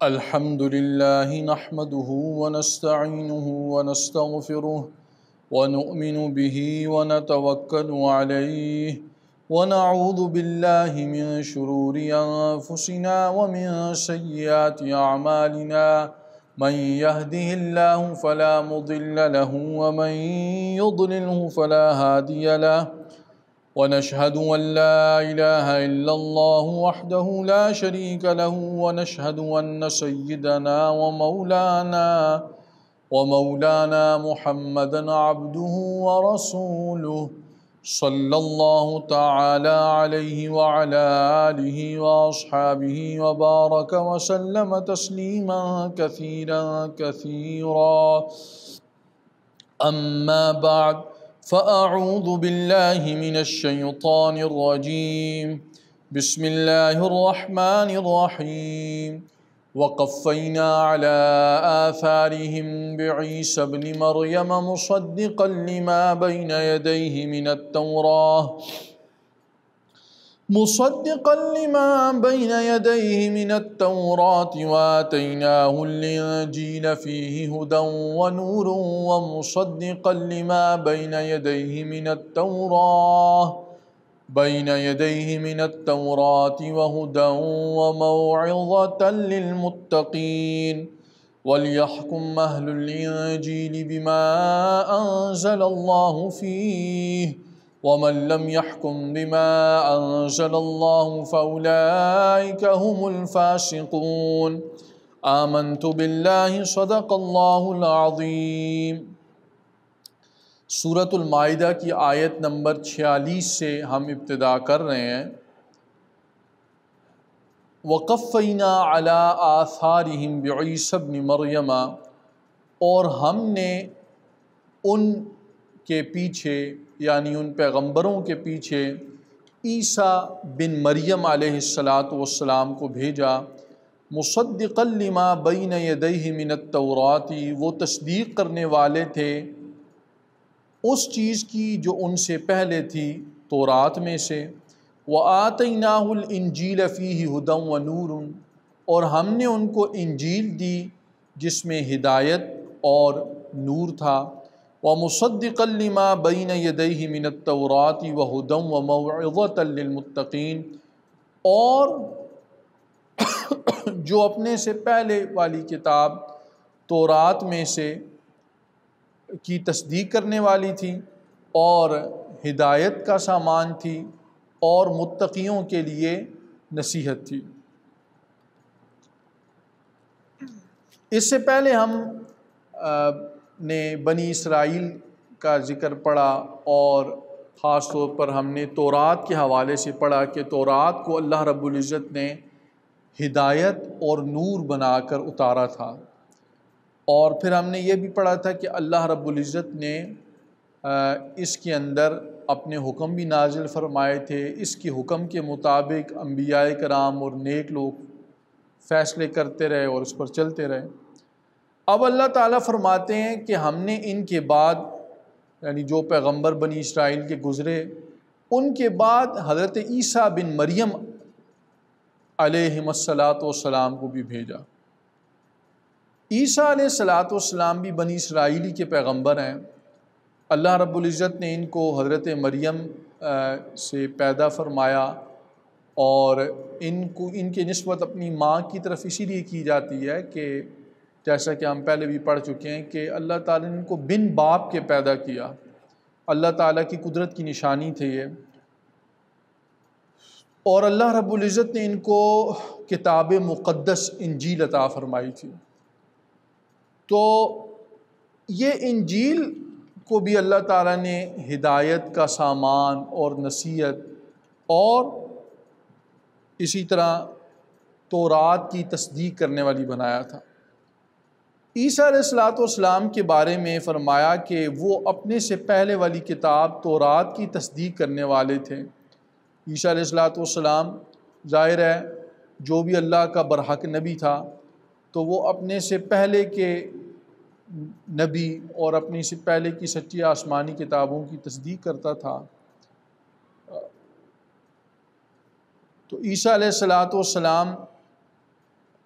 الحمد لله نحمده ونستعينه ونستغفره ونؤمن به ونتوكل عليه ونعوذ بالله من شرور أنفسنا ومن سيئات أعمالنا من يهده الله فلا مضل له ومن يضلله فلا هادي له ونشهد أن لا إله إلا الله وحده لا شريك له ونشهد أن سيدنا ومولانا محمدا عبده ورسوله صلى الله تعالى عليه وعلى آله وأصحابه وبارك وسلم تسليما كثيرا أما بعد فأعوذ بالله من الشيطان الرجيم بسم الله الرحمن الرحيم وقفينا على آثارهم بعيسى ابن مريم مصدقا لما بين يديه من التوراة وآتيناه الإنجيل فيه هدى ونور ومصدقا لما بين يديه من التوراة وهدى وموعظة للمتقين وليحكم أهل الإنجيل بما أنزل الله فيه ومن لم يحكم بما أنزل الله فأولئك هم الفاسقون آمنت بالله صدق الله العظيم۔ سورۃ المائدہ کی آیت نمبر 46 سے ہم ابتدا کر رہے ہیں۔ وَقَفَّيْنَا عَلَىٰ آثَارِهِمْ بِعِيسَى ابْنِ مَرْيَمَ، اور ہم نے ان کے پیچھے یعنی ان پیغمبروں کے پیچھے عیسیٰ بن مریم علیہ السلام کو بھیجا، مصدقا لما بین یدیہ من التوراۃ، وہ تصدیق کرنے والے تھے اس چیز کی جو ان سے پہلے تھی تورات میں سے، وآتیناہ الانجیل فیہ ھدی ونور، اور ہم نے ان کو انجیل دی جس میں ہدایت اور نور تھا، ومصدقا لما بین یدیہ من التوراۃ وہدی وموعظۃ للمتقین، اور جو اپنے سے پہلے والی کتاب تورات میں سے کی تصدیق کرنے والی تھی اور ہدایت کا سامان تھی اور متقیوں کے لیے نصیحت تھی۔ اس سے پہلے ہم نے بنی اسرائیل کا ذکر پڑھا اور خاص طور پر ہم نے تورات کے حوالے سے پڑھا کہ تورات کو اللہ رب العزت نے ہدایت اور نور بنا کر اتارا تھا، اور پھر ہم نے یہ بھی پڑھا تھا کہ اللہ رب العزت نے اس کے اندر اپنے حکم بھی نازل فرمائے تھے، اس کے حکم کے مطابق انبیاء کرام اور نیک لوگ فیصلے کرتے رہے اور اس پر چلتے رہے۔ اب اللہ تعالیٰ فرماتے ہیں کہ ہم نے ان کے بعد یعنی جو پیغمبر بنی اسرائیل کے گزرے ان کے بعد حضرت عیسیٰ بن مریم علیہ السلام کو بھی بھیجا۔ عیسیٰ علیہ السلام بھی بنی اسرائیلی کے پیغمبر ہیں۔ اللہ رب العزت نے ان کو حضرت مریم سے پیدا فرمایا، اور ان کی نسبت اپنی ماں کی طرف اسی لیے کی جاتی ہے کہ جیسا کہ ہم پہلے بھی پڑھ چکے ہیں کہ اللہ تعالیٰ نے ان کو بن باپ کے پیدا کیا، اللہ تعالیٰ کی قدرت کی نشانی تھے یہ، اور اللہ رب العزت نے ان کو کتاب مقدس انجیل عطا فرمائی تھی۔ تو یہ انجیل کو بھی اللہ تعالیٰ نے ہدایت کا سامان اور نصیحت اور اسی طرح تورات کی تصدیق کرنے والی بنایا تھا۔ عیسیٰ علیہ السلام کے بارے میں فرمایا کہ وہ اپنے سے پہلے والی کتاب تورات کی تصدیق کرنے والے تھے۔ عیسیٰ علیہ السلام ظاہر ہے جو بھی اللہ کا برحق نبی تھا تو وہ اپنے سے پہلے کے نبی اور اپنی سے پہلے کی سچی آسمانی کتابوں کی تصدیق کرتا تھا۔ تو عیسیٰ علیہ السلام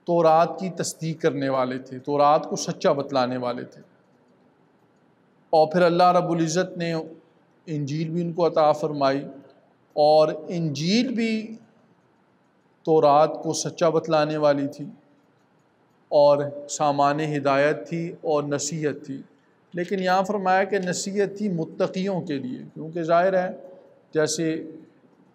تورات کی تصدیق کرنے والے تھے، تورات کو سچا بتلانے والے تھے، اور پھر اللہ رب العزت نے انجیل بھی ان کو عطا فرمائی، اور انجیل بھی تورات کو سچا بتلانے والی تھی اور سامان ہدایت تھی اور نصیحت تھی۔ لیکن یہاں فرمایا کہ نصیحت تھی متقیوں کے لیے، کیونکہ ظاہر ہے جیسے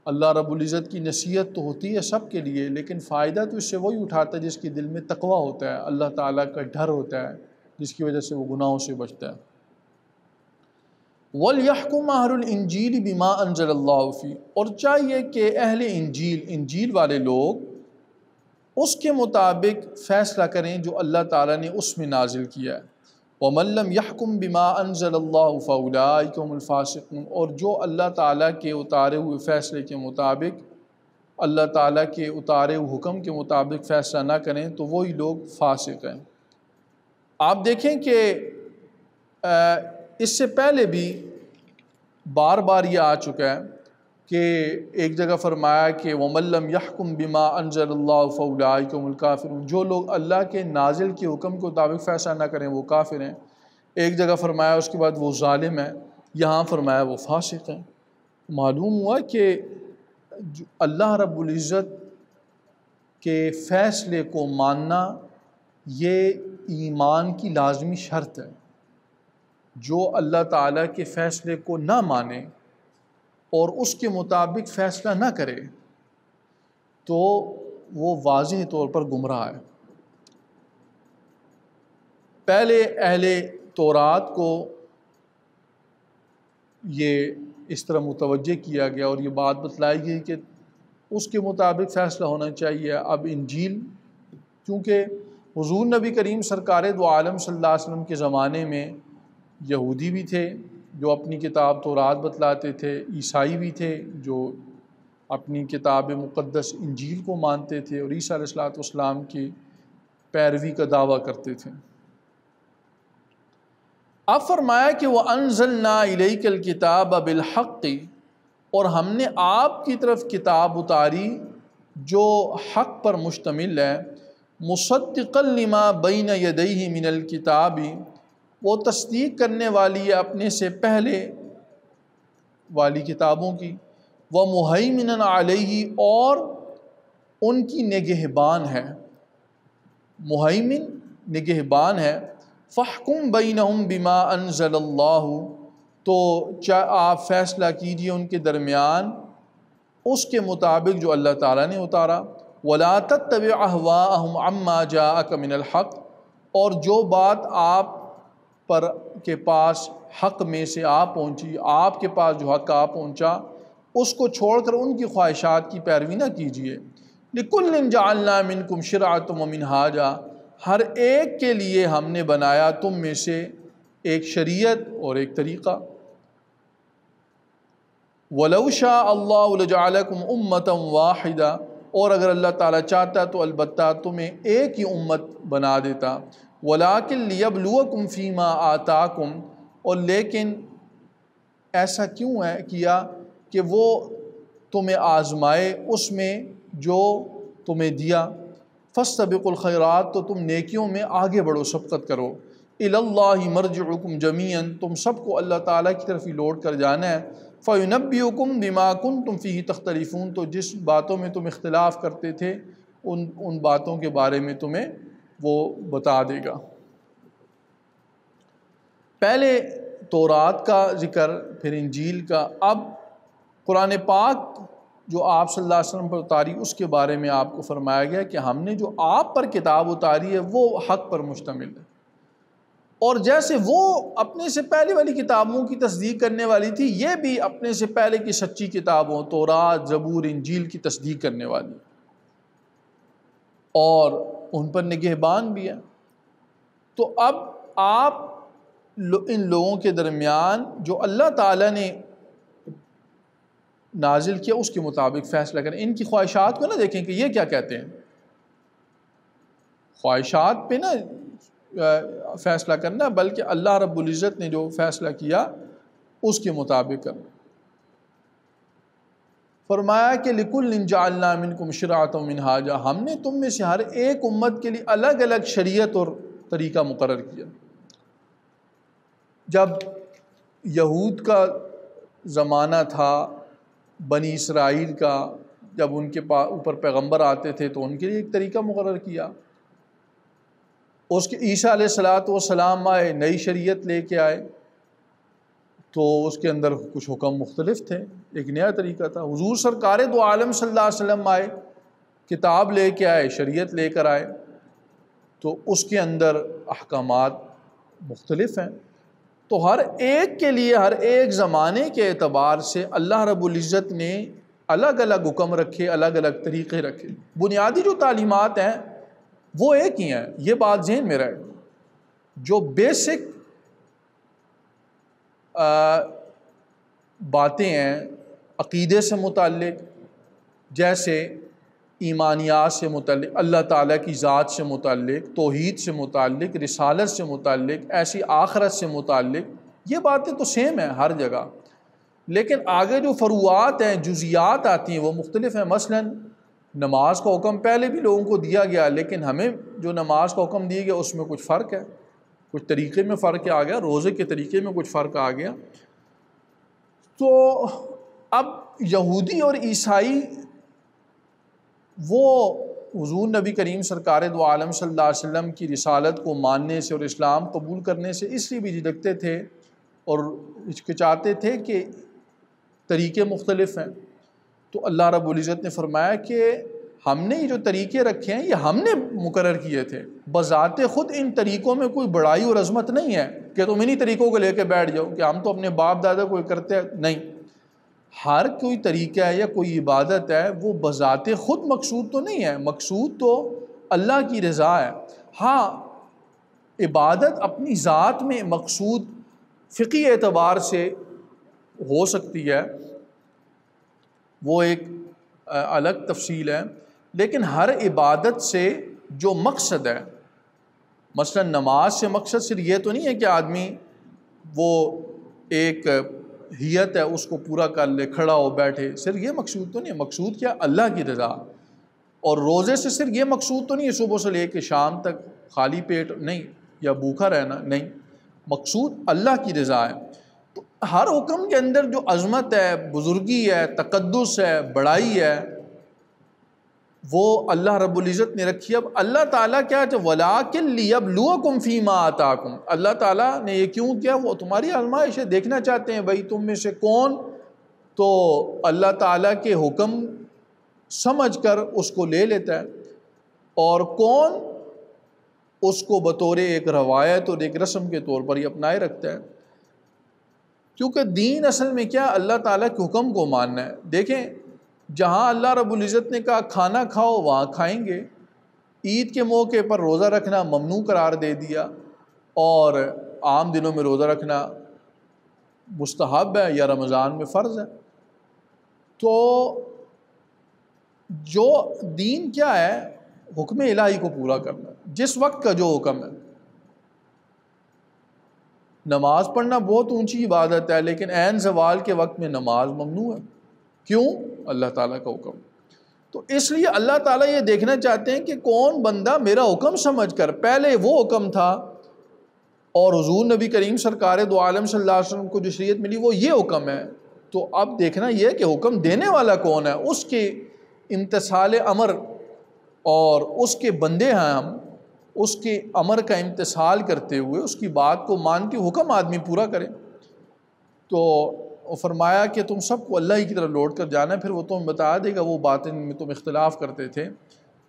اللہ رب العزت کی نصیحت تو ہوتی ہے سب کے لیے، لیکن فائدہ تو اس سے وہی اٹھاتا ہے جس کے دل میں تقوی ہوتا ہے، اللہ تعالیٰ کا ڈر ہوتا ہے، جس کی وجہ سے وہ گناہوں سے بچتا ہے۔ وَلْيَحْكُمْ أَهْلُ الْإِنْجِيلِ بِمَا أَنزَلَ اللَّهُ فِيهِ، اور چاہیے کہ اہل انجیل والے لوگ اس کے مطابق فیصلہ کریں جو اللہ تعالیٰ نے اس میں نازل کیا ہے۔ وَمَن لَّمْ يَحْكُم بِمَا أَنزَلَ اللَّهُ فَأُولَٰئِكَ هُمُ الْفَاسِقُونَ، اور جو اللہ تعالیٰ کے اتارے ہوئے فیصلے کے مطابق، اللہ تعالیٰ کے اتارے ہوئے حکم کے مطابق فیصلہ نہ کریں تو وہی لوگ فاسق ہیں۔ آپ دیکھیں کہ اس سے پہلے بھی بار بار یہ آ چکا ہے کہ ایک جگہ فرمایا کہ وَمَن لَّمْ يَحْكُم بِمَا أَنزَلَ اللَّهُ فَأُولَٰئِكَ هُمُ الْكَافِرُونَ، جو لوگ اللہ کے نازل کے حکم کے مطابق فیصلہ نہ کریں وہ کافر ہیں۔ ایک جگہ فرمایا اس کے بعد وہ ظالم ہے، یہاں فرمایا وہ فاسق ہیں۔ معلوم ہوا کہ اللہ رب العزت کے فیصلے کو ماننا یہ ایمان کی لازمی شرط ہے۔ جو اللہ تعالیٰ کے فیصلے کو نہ مانے اور اس کے مطابق فیصلہ نہ کرے تو وہ واضح طور پر گمراہ ہے۔ پہلے اہل تورات کو یہ اس طرح متوجہ کیا گیا اور یہ بات بتلائی گئی کہ اس کے مطابق فیصلہ ہونا چاہیے۔ اب انجیل، کیونکہ حضور نبی کریم سرکار دو عالم صلی اللہ علیہ وسلم کے زمانے میں یہودی بھی تھے جو اپنی کتاب تورات بتلاتے تھے، عیسائی بھی تھے جو اپنی کتاب مقدس انجیل کو مانتے تھے اور عیسیٰ علیہ السلام کی پیروی کا دعویٰ کرتے تھے۔ اب فرمایا کہ وَأَنزَلْنَا إِلَيْكَ الْكِتَابَ بِالْحَقِّ، اور ہم نے آپ کی طرف کتاب اتاری جو حق پر مشتمل ہے، مُصَدِّقًا لِمَا بَيْنَ يَدَيْهِ مِنَ الْكِتَابِ، وہ تصدیق کرنے والی ہے اپنے سے پہلے والی کتابوں کی، وَمُهَيْمِنًا عَلَيْهِ، اور ان کی نگہبان ہے، مہیمن نگہبان ہے۔ فَاحْكُم بَيْنَهُم بِمَا أَنزَلَ اللَّهُ، تو آپ فیصلہ کیجئے ان کے درمیان اس کے مطابق جو اللہ تعالیٰ نے اتارا۔ وَلَا تَتَّبِعْ أَهْوَاءَهُمْ عَمَّا جَاءَكَ مِنَ الْحَقِّ، اور جو بات آپ پر کے پاس حق میں سے آ پہنچی، آپ کے پاس جو حق آ پہنچا اس کو چھوڑ کر ان کی خواہشات کی پیروی نہ کیجیے۔ لِكُلٍّ جَعَلْنَا مِنْكُمْ شِرْعَةً وَمِنْهَاجًا، ہر ایک کے لیے ہم نے بنایا تم میں سے ایک شریعت اور ایک طریقہ۔ وَلَوْ شَاءَ اللَّهُ لَجَعَلَكُمْ أُمَّةً وَاحِدَةً، اور اگر اللہ تعالیٰ چاہتا تو البتہ تمہیں ایک ہی امت بنا دیتا۔ وَلَٰكِن لِيَبْلُوَكُمْ فِي مَا آتَاكُمْ، اور لیکن ایسا کیوں ہے کیا کہ وہ تمہیں آزمائے اس میں جو تمہیں دیا۔ فَاسْتَبِقُوا الْخَيْرَاتِ، تو تم نیکیوں میں آگے بڑھو، سبقت کرو۔ إِلَى اللَّهِ مَرْجِعُكُمْ جَمِيعًا، تم سب کو اللہ تعالیٰ کی طرف ہی لوٹ کر جانا ہے۔ فَيُنَبِّئُكُم بِمَا كُنتُمْ فِيهِ تَخْتَلِفُونَ، تو جس باتوں میں تم اختلاف کرتے تھے ان باتوں کے بارے میں تمہیں وہ بتا دے گا۔ پہلے تورات کا ذکر، پھر انجیل کا، اب قرآن پاک جو آپ صلی اللہ علیہ وسلم پر اتاری اس کے بارے میں آپ کو فرمایا گیا کہ ہم نے جو آپ پر کتاب اتاری ہے وہ حق پر مشتمل ہے، اور جیسے وہ اپنے سے پہلے والی کتابوں کی تصدیق کرنے والی تھی، یہ بھی اپنے سے پہلے کی سچی کتابوں تورات، زبور، انجیل کی تصدیق کرنے والی، اور ان پر نگہبان بھی ہے۔ تو اب آپ ان لوگوں کے درمیان جو اللہ تعالیٰ نے نازل کیا اس کے مطابق فیصلہ کریں، ان کی خواہشات کو نہ دیکھیں کہ یہ کیا کہتے ہیں، خواہشات پہ نہ فیصلہ کرنا، بلکہ اللہ رب العزت نے جو فیصلہ کیا اس کے مطابق کرنا۔ فرمایا کہ لِكُلٍّ جَعَلْنَا مِنْكُمْ شِرْعَةً وَمِنْهَاجًا، ہم نے تم میں سے ہر ایک امت کے لیے الگ الگ شریعت اور طریقہ مقرر کیا۔ جب یہود کا زمانہ تھا، بنی اسرائیل کا، جب ان کے اوپر پیغمبر آتے تھے تو ان کے لیے ایک طریقہ مقرر کیا۔ اس کے عیسیٰ علیہ السلام آئے، نئی شریعت لے کے آئے تو اس کے اندر کچھ حکم مختلف تھے، ایک نیا طریقہ تھا۔ حضور سرکار دو عالم صلی اللہ علیہ وسلم آئے، کتاب لے کے آئے، شریعت لے کر آئے، تو اس کے اندر احکامات مختلف ہیں۔ تو ہر ایک کے لیے، ہر ایک زمانے کے اعتبار سے اللہ رب العزت نے الگ الگ حکم رکھے، الگ الگ طریقے رکھے۔ بنیادی جو تعلیمات ہیں وہ ایک ہی ہیں، یہ بات ذہن میں رہے۔ جو بیسک باتیں ہیں عقیدے سے متعلق، جیسے ایمانیات سے متعلق، اللہ تعالیٰ کی ذات سے متعلق، توحید سے متعلق، رسالت سے متعلق، ایسی آخرت سے متعلق، یہ باتیں تو سیم ہیں ہر جگہ، لیکن آگے جو فروعات ہیں، جزیات آتی ہیں وہ مختلف ہیں۔ مثلا نماز کا حکم پہلے بھی لوگوں کو دیا گیا، لیکن ہمیں جو نماز کا حکم دیا گیا اس میں کچھ فرق ہے، کچھ طریقے میں فرق آ گیا، روزے کے طریقے میں کچھ فرق آ گیا۔ تو اب یہودی اور عیسائی وہ حضور نبی کریم سرکار دو عالم صلی اللہ علیہ وسلم کی رسالت کو ماننے سے اور اسلام قبول کرنے سے اس لیے بھی جھجکتے تھے اور ہچکچاتے تھے کہ طریقے مختلف ہیں۔ تو اللہ رب العزت نے فرمایا کہ ہم نے یہ جو طریقے رکھے ہیں یہ ہم نے مقرر کیے تھے، بذات خود ان طریقوں میں کوئی بڑائی اور عظمت نہیں ہے کہ تم انہی طریقوں کو لے کے بیٹھ جاؤ کہ ہم تو اپنے باپ دادا کو کرتے ہیں، نہیں۔ ہر کوئی طریقہ ہے یا کوئی عبادت ہے وہ بذات خود مقصود تو نہیں ہے، مقصود تو اللہ کی رضا ہے۔ ہاں عبادت اپنی ذات میں مقصود فقہی اعتبار سے ہو سکتی ہے، وہ ایک الگ تفصیل ہے، لیکن ہر عبادت سے جو مقصد ہے، مثلا نماز سے مقصد صرف یہ تو نہیں ہے کہ آدمی وہ ایک ہیت ہے اس کو پورا کر لے، کھڑا ہو بیٹھے، صرف یہ مقصود تو نہیں ہے۔ مقصود کیا؟ اللہ کی رضا۔ اور روزے سے صرف یہ مقصود تو نہیں ہے صبح سے لے کے شام تک خالی پیٹ نہیں یا بھوکا رہنا، نہیں، مقصود اللہ کی رضا ہے۔ تو ہر حکم کے اندر جو عظمت ہے، بزرگی ہے، تقدس ہے، بڑائی ہے، وہ اللہ رب العزت نے رکھی۔ اب اللہ تعالیٰ کیا ہے؟ وَلَٰكِن لِيَبْلُوَكُمْ فِي مَا آتَاكُمْ، اللہ تعالیٰ نے یہ کیوں کیا؟ وہ تمہاری آزمائش ہے، دیکھنا چاہتے ہیں بھائی تم میں سے کون تو اللہ تعالیٰ کے حکم سمجھ کر اس کو لے لیتا ہے اور کون اس کو بطور ایک روایت اور ایک رسم کے طور پر ہی اپنائے رکھتا ہے۔ کیونکہ دین اصل میں کیا؟ اللہ تعالیٰ کے حکم کو ماننا ہے۔ دیکھیں جہاں اللہ رب العزت نے کہا کھانا کھاؤ وہاں کھائیں گے، عید کے موقع پر روزہ رکھنا ممنوع قرار دے دیا، اور عام دنوں میں روزہ رکھنا مستحب ہے یا رمضان میں فرض ہے۔ تو جو دین کیا ہے؟ حکم الہی کو پورا کرنا، جس وقت کا جو حکم ہے۔ نماز پڑھنا بہت اونچی عبادت ہے، لیکن عین زوال کے وقت میں نماز ممنوع ہے۔ کیوں؟ اللہ تعالیٰ کا حکم۔ تو اس لیے اللہ تعالیٰ یہ دیکھنا چاہتے ہیں کہ کون بندہ میرا حکم سمجھ کر، پہلے وہ حکم تھا اور حضور نبی کریم سرکار دو عالم صلی اللہ علیہ وسلم کو جو شریعت ملی وہ یہ حکم ہے، تو اب دیکھنا یہ کہ حکم دینے والا کون ہے، اس کے امتثال امر اور اس کے بندے ہیں ہم، اس کے امر کا امتثال کرتے ہوئے اس کی بات کو مان کے حکم آدمی پورا کرے۔ تو فرمایا کہ تم سب کو اللہ ہی کی طرف لوٹ کر جانا ہے، پھر وہ تمہیں بتا دے گا وہ باتیں میں تم اختلاف کرتے تھے۔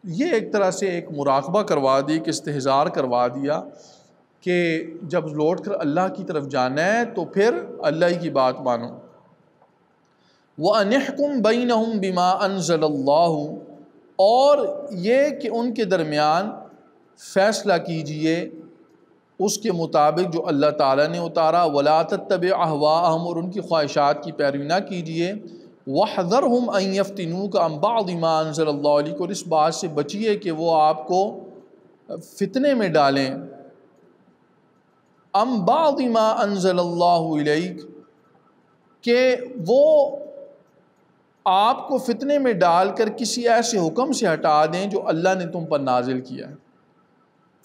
یہ ایک طرح سے ایک مراقبہ کروا دی، کہ استحضار کروا دیا کہ جب لوٹ کر اللہ کی طرف جانا ہے تو پھر اللہ ہی کی بات مانو۔ وَأَنِحْكُمْ بَيْنَهُمْ بِمَا أَنزَلَ اللَّهُ، اور یہ کہ ان کے درمیان فیصلہ کیجئے اس کے مطابق جو اللہ تعالیٰ نے اتارا۔ وَلَا تَتَّبِعْ أَهْوَاءَهُمْ، اور ان کی خواہشات کی پیروی نہ کیجئے۔ وَاحْذَرْهُمْ أَن يَفْتِنُوكَ عَن بَعْضِ مَا أَنزَلَ اللَّهُ إِلَيْكَ، اور اس بات سے بچیے کہ وہ آپ کو فتنے میں ڈالیں۔ عَن بَعْضِ مَا أَنزَلَ اللَّهُ إِلَيْكَ، کہ وہ آپ کو فتنے میں ڈال کر کسی ایسے حکم سے ہٹا دیں جو اللہ نے تم پر نازل کیا ہے۔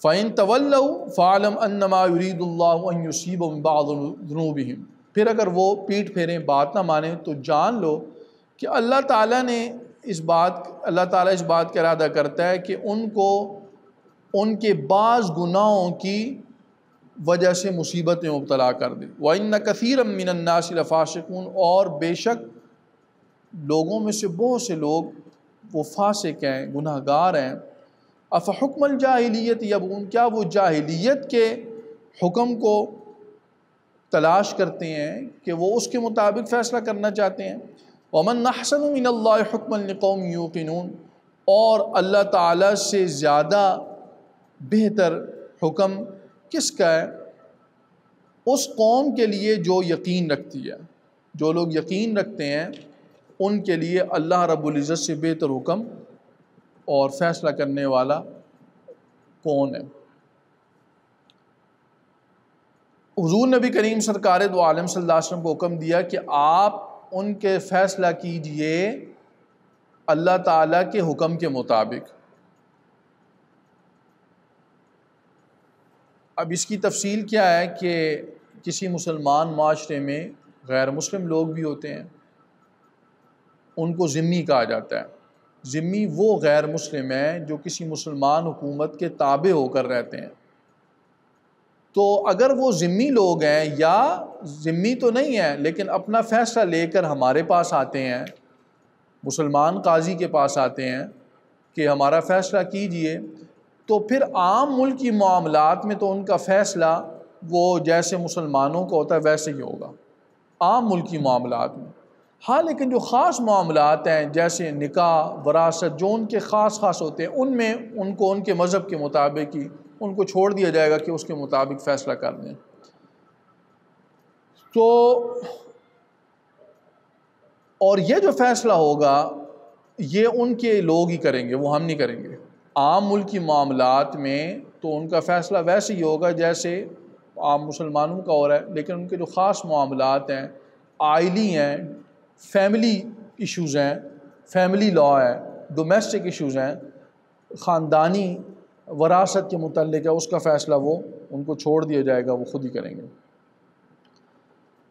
فَإِن تَوَلَّوْا فَاعْلَمْ أَنَّمَا يُرِيدُ اللَّهُ أَن يُصِيبَهُم بَعْضَ ذُنُوبِهِمْ، پھر اگر وہ پیٹ پھیریں، بات نہ مانیں، تو جان لو کہ اللہ تعالیٰ اس بات کا ارادہ کرتا ہے کہ ان کو ان کے بعض گناہوں کی وجہ سے مصیبت میں مبتلا کر دے۔ وَإِنَّ كَثِيرًا مِّنَ النَّاسِ لَفَاسِقُونَ، اور بے شک لوگوں میں سے بہت سے لوگ وہ فاسق ہیں، گناہ گار ہیں۔ افحکم الجاہلیت یبغون، کیا وہ جاہلیت کے حکم کو تلاش کرتے ہیں کہ وہ اس کے مطابق فیصلہ کرنا چاہتے ہیں۔ ومن احسن من اللہ حکما لقوم یوقنون، اور اللہ تعالیٰ سے زیادہ بہتر حکم کس کا ہے؟ اس قوم کے لیے جو یقین رکھتی ہے۔ جو لوگ یقین رکھتے ہیں ان کے لیے اللہ رب العزت سے بہتر حکم اور فیصلہ کرنے والا کون ہے؟ حضور نبی کریم سرکار دو عالم صلی اللہ علیہ وسلم کو حکم دیا کہ آپ ان کے فیصلہ کیجئے اللہ تعالیٰ کے حکم کے مطابق۔ اب اس کی تفصیل کیا ہے کہ کسی مسلمان معاشرے میں غیر مسلم لوگ بھی ہوتے ہیں، ان کو ذمی کہا جاتا ہے۔ ذمی وہ غیر مسلم ہیں جو کسی مسلمان حکومت کے تابع ہو کر رہتے ہیں۔ تو اگر وہ ذمی لوگ ہیں، یا ذمی تو نہیں ہیں لیکن اپنا فیصلہ لے کر ہمارے پاس آتے ہیں، مسلمان قاضی کے پاس آتے ہیں کہ ہمارا فیصلہ کیجئے، تو پھر عام ملکی معاملات میں تو ان کا فیصلہ وہ جیسے مسلمانوں کا ہوتا ہے ویسے ہی ہوگا عام ملکی معاملات میں۔ ہاں لیکن جو خاص معاملات ہیں جیسے نکاح، وراثت، جو ان کے خاص ہوتے ہیں، ان میں ان کو ان کے مذہب کے مطابق ہی ان کو چھوڑ دیا جائے گا کہ اس کے مطابق فیصلہ کر دیں۔ تو اور یہ جو فیصلہ ہوگا یہ ان کے لوگ ہی کریں گے، وہ ہم نہیں کریں گے۔ عام ملکی معاملات میں تو ان کا فیصلہ ویسے ہی ہوگا جیسے عام مسلمانوں کا ہو رہا ہے، لیکن ان کے جو خاص معاملات ہیں، آئلی ہیں، فیملی ایشوز ہیں، فیملی لا ہے، ڈومیسٹک ایشوز ہیں، خاندانی وراثت کے متعلق ہے، اس کا فیصلہ وہ ان کو چھوڑ دیا جائے گا، وہ خود ہی کریں گے۔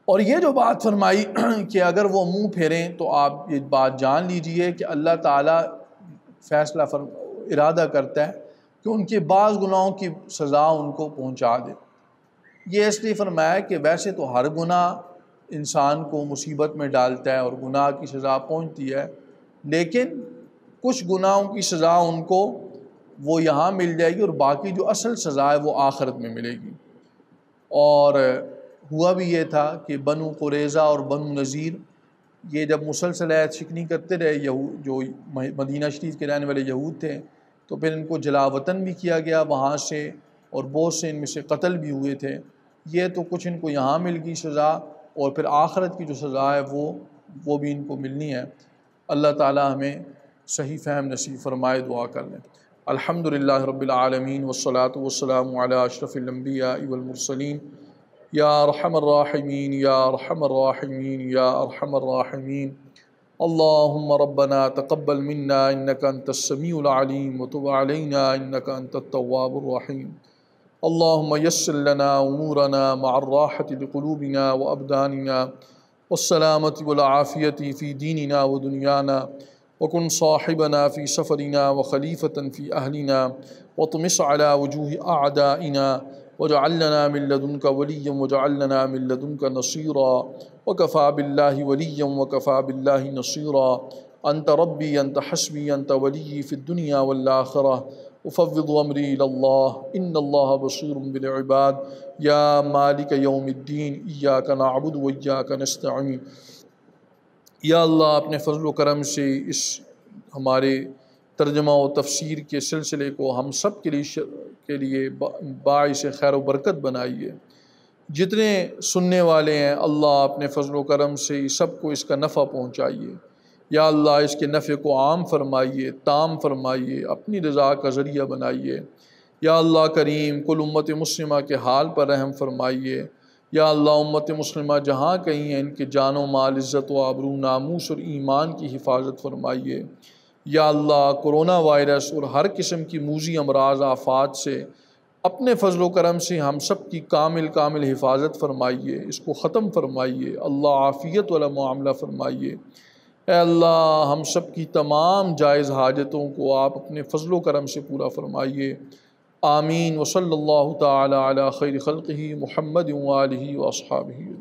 اور یہ جو بات فرمائی کہ اگر وہ منہ پھیریں تو آپ یہ بات جان لیجئے کہ اللہ تعالیٰ فیصلہ ارادہ کرتا ہے کہ ان کے بعض گناہوں کی سزا ان کو پہنچا دے۔ یہ اس لیے فرمایا کہ ویسے تو ہر گناہ انسان کو مصیبت میں ڈالتا ہے اور گناہ کی سزا پہنچتی ہے، لیکن کچھ گناہوں کی سزا ان کو وہ یہاں مل جائے گی اور باقی جو اصل سزا ہے وہ آخرت میں ملے گی۔ اور ہوا بھی یہ تھا کہ بنو قریظہ اور بنو نذیر یہ جب مسلسل عہد شکنی کرتے رہے، جو مدینہ شریف کے رہنے والے یہود تھے، تو پھر ان کو جلا وطن بھی کیا گیا وہاں سے، اور بہت سے ان میں سے قتل بھی ہوئے تھے۔ یہ تو کچھ ان کو یہاں مل گئی سزا، اور پھر آخرت کی جو سزا ہے وہ بھی ان کو ملنی ہے۔ اللہ تعالی ہمیں صحیح فہم نصیب فرمائے، دعا کر لیں۔ الحمدللہ رب العالمین والصلاة والسلام علی اشرف الانبیاء والمرسلین، یا ارحم الراحمین یا ارحم الراحمین یا ارحم الراحمین۔ اللہم ربنا تقبل منا انک انت السمیع العلیم وتب علینا انک انت التواب الرحیم۔ اللہم یسر لنا امورنا مع الراحة لقلوبنا وابداننا والسلامة والعافیة فی دیننا ودنیانا، وکن صاحبنا فی سفرنا وخلیفة فی اہلنا، واطمس على وجوه اعدائنا واجعل لنا من لدنك وليا واجعل لنا من لدنك نصيرا، وكفى بالله وليا وكفى بالله نصيرا، أنت ربي أنت حسبي أنت ولي في الدنيا والآخرة، أفوض أمري إلى الله إن الله بصير بالعباد، يا مالك يوم الدين إياك نعبد وإياك نستعين۔ یا اللہ اپنے فضل و کرم سے اس ہمارے ترجمہ و تفسیر کے سلسلے کو ہم سب کے لیے باعث خیر و برکت بنائیے۔ جتنے سننے والے ہیں اللہ اپنے فضل و کرم سے سب کو اس کا نفع پہنچائیے۔ یا اللہ اس کے نفع کو عام فرمائیے، تام فرمائیے، اپنی رضا کا ذریعہ بنائیے۔ یا اللہ کریم کل امت مسلمہ کے حال پر رحم فرمائیے۔ یا اللہ امت مسلمہ جہاں کہیں ہیں ان کے جان و مال، عزت و آبرو، ناموس اور ایمان کی حفاظت فرمائیے۔ یا اللہ کرونا وائرس اور ہر قسم کی موذی امراض آفات سے اپنے فضل و کرم سے ہم سب کی کامل حفاظت فرمائیے، اس کو ختم فرمائیے۔ اللہ عافیت والا معاملہ فرمائیے۔ اے اللہ ہم سب کی تمام جائز حاجتوں کو آپ اپنے فضل و کرم سے پورا فرمائیے۔ آمین۔ وصلی اللہ تعالی علی خیر خلقہ محمد و آلہ و اصحابہ۔